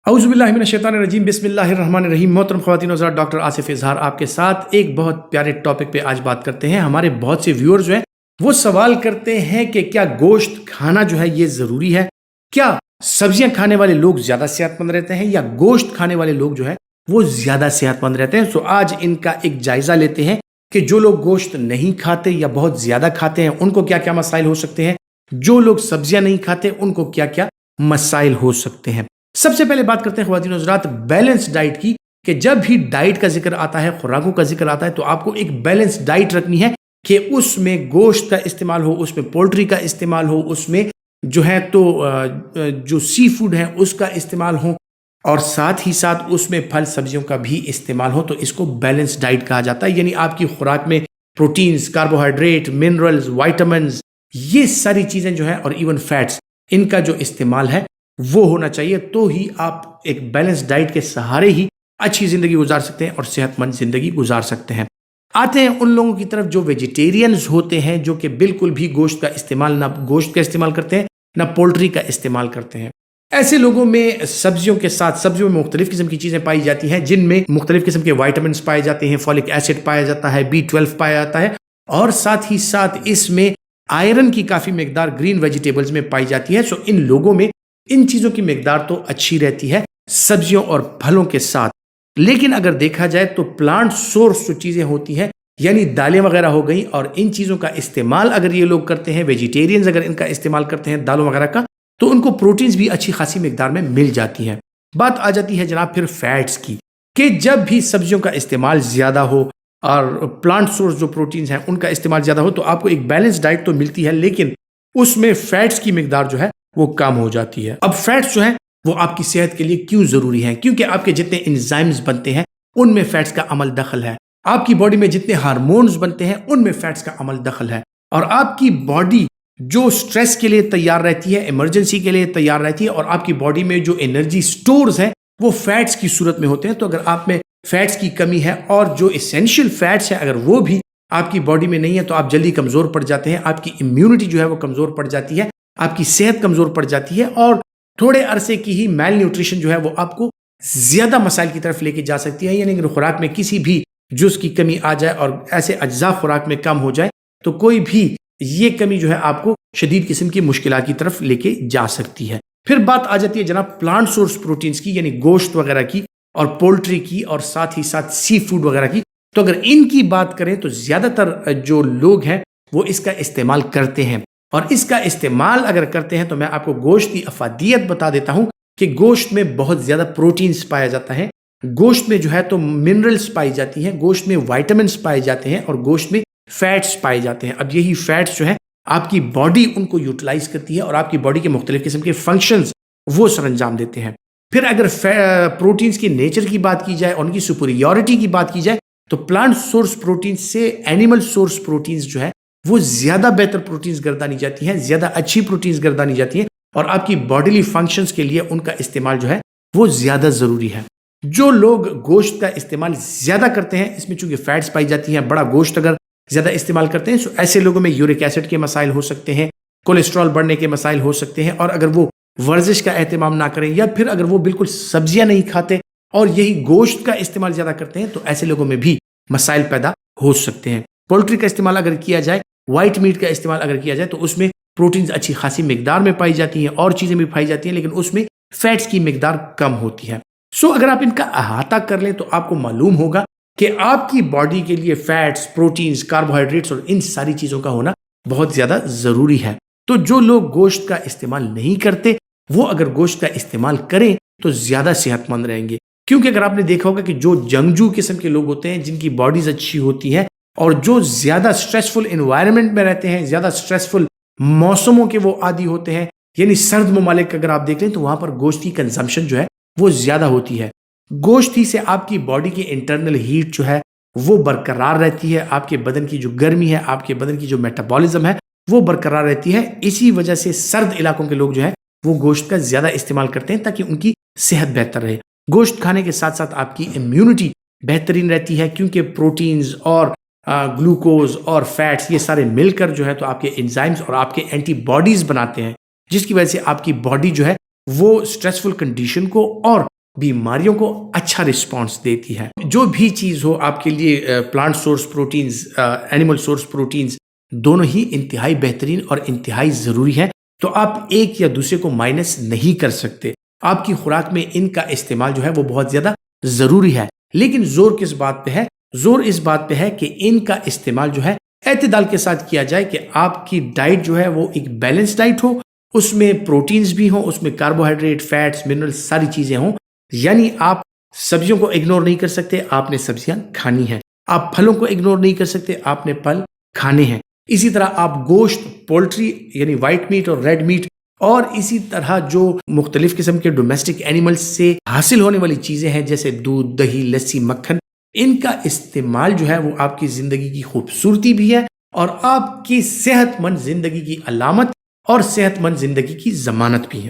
औज़ुबिल्लाहि मिनश्शैतानिर्रजीम बिस्मिल्लाहिर्रहमानिर्रहीम। मोहतरम ख़वातीन हज़रात, डॉक्टर आसिफ इज़हार आपके साथ एक बहुत प्यारे टॉपिक पे आज बात करते हैं। हमारे बहुत से व्यूअर्स जो हैं वो सवाल करते हैं कि क्या गोश्त खाना जो है ये ज़रूरी है? क्या सब्जियां खाने वाले लोग ज़्यादा सेहतमंद रहते हैं या गोश्त खाने वाले लोग जो है वो ज़्यादा सेहतमंद रहते हैं? तो आज इनका एक जायज़ा लेते हैं कि जो लोग गोश्त नहीं खाते या बहुत ज़्यादा खाते हैं उनको क्या क्या मसाइल हो सकते हैं, जो लोग सब्जियां नहीं खाते उनको क्या क्या मसाइल हो सकते हैं। सबसे पहले बात करते हैं ख़वातीन हज़रात बैलेंस डाइट की, कि जब भी डाइट का जिक्र आता है, खुराकों का जिक्र आता है, तो आपको एक बैलेंस डाइट रखनी है कि उसमें गोश्त का इस्तेमाल हो, उसमें पोल्ट्री का इस्तेमाल हो, उसमें जो है तो जो सी फूड है उसका इस्तेमाल हो, और साथ ही साथ उसमें फल सब्जियों का भी इस्तेमाल हो। तो इसको बैलेंस डाइट कहा जाता है। यानी आपकी खुराक में प्रोटीन्स, कार्बोहाइड्रेट, मिनरल्स, वाइटामिन्स, ये सारी चीज़ें जो है और इवन फैट्स, इनका जो इस्तेमाल है वो होना चाहिए। तो ही आप एक बैलेंस डाइट के सहारे ही अच्छी ज़िंदगी गुजार सकते हैं और सेहतमंद ज़िंदगी गुजार सकते हैं। आते हैं उन लोगों की तरफ जो वेजिटेरियंस होते हैं, जो कि बिल्कुल भी गोश्त का इस्तेमाल, ना गोश्त का इस्तेमाल करते हैं ना पोल्ट्री का इस्तेमाल करते हैं। ऐसे लोगों में सब्जियों के साथ, सब्जियों में मुख्तलिफ किस्म की चीज़ें पाई जाती हैं जिनमें मुख्तलिफ किस्म के वाइटामिन पाए जाते हैं, फॉलिक एसिड पाया जाता है, B12 पाया जाता है, और साथ ही साथ इसमें आयरन की काफ़ी मिकदार ग्रीन वेजिटेबल्स में पाई जाती है। सो इन लोगों में इन चीज़ों की मिकदार तो अच्छी रहती है सब्जियों और फलों के साथ। लेकिन अगर देखा जाए तो प्लांट सोर्स जो चीज़ें होती हैं, यानी दालें वगैरह हो गई, और इन चीज़ों का इस्तेमाल अगर ये लोग करते हैं, वेजिटेरियंस अगर इनका इस्तेमाल करते हैं दालों वगैरह का, तो उनको प्रोटीन्स भी अच्छी खासी मिकदार में मिल जाती हैं। बात आ जाती है जनाब फिर फैट्स की, कि जब भी सब्जियों का इस्तेमाल ज़्यादा हो और प्लांट सोर्स जो प्रोटीन्स हैं उनका इस्तेमाल ज़्यादा हो, तो आपको एक बैलेंस डाइट तो मिलती है, लेकिन उसमें फैट्स की मिकदार जो है वो कम हो जाती है। अब फैट्स जो है वो आपकी सेहत के लिए क्यों ज़रूरी है? क्योंकि आपके जितने एंजाइम्स बनते हैं उनमें फैट्स का अमल दखल है। आपकी बॉडी में जितने हार्मोन्स बनते हैं उनमें फैट्स का अमल दखल है। और आपकी बॉडी जो स्ट्रेस के लिए तैयार रहती है, इमरजेंसी के लिए तैयार रहती है, और आपकी बॉडी में जो एनर्जी स्टोर्स हैं वो फैट्स की सूरत में होते हैं। तो अगर आप में फैट्स की कमी है और जो इसेंशियल फैट्स है अगर वो भी आपकी बॉडी में नहीं है, तो आप जल्दी कमज़ोर पड़ जाते हैं, आपकी इम्यूनिटी जो है वो कमज़ोर पड़ जाती है, आपकी सेहत कमज़ोर पड़ जाती है, और थोड़े अरसे की ही मैल न्यूट्रिशन जो है वो आपको ज़्यादा मसाइल की तरफ लेके जा सकती है। यानी अगर खुराक में किसी भी जुज़ की कमी आ जाए और ऐसे अज्जा खुराक में कम हो जाए, तो कोई भी ये कमी जो है आपको शदीद किस्म की मुश्किलात की तरफ लेके जा सकती है। फिर बात आ जाती है जनाब प्लांट सोर्स प्रोटीन्स की, यानी गोश्त वगैरह की और पोल्ट्री की, और साथ ही साथ सी फूड वगैरह की। तो अगर इनकी बात करें तो ज़्यादातर जो लोग हैं वो इसका इस्तेमाल करते हैं, और इसका इस्तेमाल अगर करते हैं तो मैं आपको गोश्त की अफादियत बता देता हूं कि गोश्त में बहुत ज़्यादा प्रोटीन्स पाया जाता है, गोश्त में जो है तो मिनरल्स पाई जाती हैं, गोश्त में वाइटामिन्स पाए जाते हैं, और गोश्त में फैट्स पाए जाते हैं। अब यही फैट्स जो है आपकी बॉडी उनको यूटिलाइज करती है और आपकी बॉडी के मुख्तलिफ किस्म के फंक्शंस वो सर अंजाम देते हैं। फिर अगर प्रोटीन्स की नेचर की बात की जाए और उनकी सुपीरियॉरिटी की बात की जाए, तो प्लांट सोर्स प्रोटीन्स से एनिमल सोर्स प्रोटीन्स जो है वो ज़्यादा बेहतर प्रोटीन्स गर्दानी जाती हैं, ज़्यादा अच्छी प्रोटीन्स गर्दानी जाती हैं, और आपकी बॉडीली फंक्शंस के लिए उनका इस्तेमाल जो है वो ज़्यादा ज़रूरी है। जो लोग गोश्त का इस्तेमाल ज़्यादा करते हैं, इसमें चूंकि फैट्स पाई जाती हैं, बड़ा गोश्त अगर ज़्यादा इस्तेमाल करते हैं तो ऐसे लोगों में यूरिक एसिड के मसाइल हो सकते हैं, कोलेस्ट्रॉल बढ़ने के मसाइल हो सकते हैं, और अगर वो वर्जिश का एहतमाम ना करें, या फिर अगर वो बिल्कुल सब्जियां नहीं खाते और यही गोश्त का इस्तेमाल ज़्यादा करते हैं, तो ऐसे लोगों में भी मसाइल पैदा हो सकते हैं। पोल्ट्री का इस्तेमाल अगर किया जाए, वाइट मीट का इस्तेमाल अगर किया जाए, तो उसमें प्रोटीन्स अच्छी खासी मिकदार में पाई जाती हैं, और चीज़ें भी पाई जाती हैं, लेकिन उसमें फैट्स की मिकदार कम होती है। सो अगर आप इनका अहाता कर लें तो आपको मालूम होगा कि आपकी बॉडी के लिए फैट्स, प्रोटीन्स, कार्बोहाइड्रेट्स और इन सारी चीज़ों का होना बहुत ज़्यादा ज़रूरी है। तो जो लोग गोश्त का इस्तेमाल नहीं करते वो अगर गोश्त का इस्तेमाल करें तो ज़्यादा सेहतमंद रहेंगे। क्योंकि अगर आपने देखा होगा कि जो जंगजू किस्म के लोग होते हैं, जिनकी बॉडीज़ अच्छी होती हैं और जो ज़्यादा स्ट्रेसफुल इन्वायरमेंट में रहते हैं, ज़्यादा स्ट्रेसफुल मौसमों के वो आदी होते हैं, यानी सर्द ममालिक अगर आप देख लें तो वहाँ पर गोश्त की कंजम्पशन जो है वो ज़्यादा होती है। गोश्त ही से आपकी बॉडी की इंटरनल हीट जो है वो बरकरार रहती है, आपके बदन की जो गर्मी है, आपके बदन की जो मेटाबॉलिज्म है वो बरकरार रहती है। इसी वजह से सर्द इलाकों के लोग जो है वो गोश्त का ज़्यादा इस्तेमाल करते हैं ताकि उनकी सेहत बेहतर रहे। गोश्त खाने के साथ साथ आपकी इम्यूनिटी बेहतरीन रहती है, क्योंकि प्रोटीन्स और ग्लूकोज और फैट्स ये सारे मिलकर जो है तो आपके एंजाइम्स और आपके एंटीबॉडीज़ बनाते हैं, जिसकी वजह से आपकी बॉडी जो है وہ اسٹریسفل کنڈیشن کو اور بیماریوں کو اچھا رسپانس دیتی ہے. جو بھی چیز ہو آپ کے لیے plant source proteins, animal source proteins دونوں ہی انتہائی بہترین اور انتہائی ضروری ہیں. تو آپ ایک یا دوسرے کو مائنس نہیں کر سکتے. آپ کی خوراک میں ان کا استعمال جو ہے وہ بہت زیادہ ضروری ہے. لیکن زور کس بات پہ ہے؟ زور اس بات پہ ہے کہ ان کا استعمال جو ہے اعتدال کے ساتھ کیا جائے، کہ آپ کی ڈائٹ جو ہے وہ ایک بیلنس ڈائٹ ہو، اس میں پروٹینز بھی ہوں، اس میں کاربوہائیڈریٹ، فیٹس، منرل ساری چیزیں ہوں. یعنی آپ سبزیوں کو اگنور نہیں کر سکتے، آپ نے سبزیاں کھانی ہیں. آپ پھلوں کو اگنور نہیں کر سکتے، آپ نے پھل کھانے ہیں. اسی طرح آپ گوشت، پولٹری یعنی وائٹ میٹ اور ریڈ میٹ، اور اسی طرح جو مختلف قسم کے ڈومیسٹک اینیملز سے حاصل ہونے والی چیزیں ہیں جیسے دودھ، دہی، لسی، مکھن، ان کا استعمال جو ہے وہ آپ کی زندگی کی خوبصورتی بھی ہے اور آپ کی صحت مند زندگی کی علامت اور صحت مند زندگی کی ضمانت بھی ہے.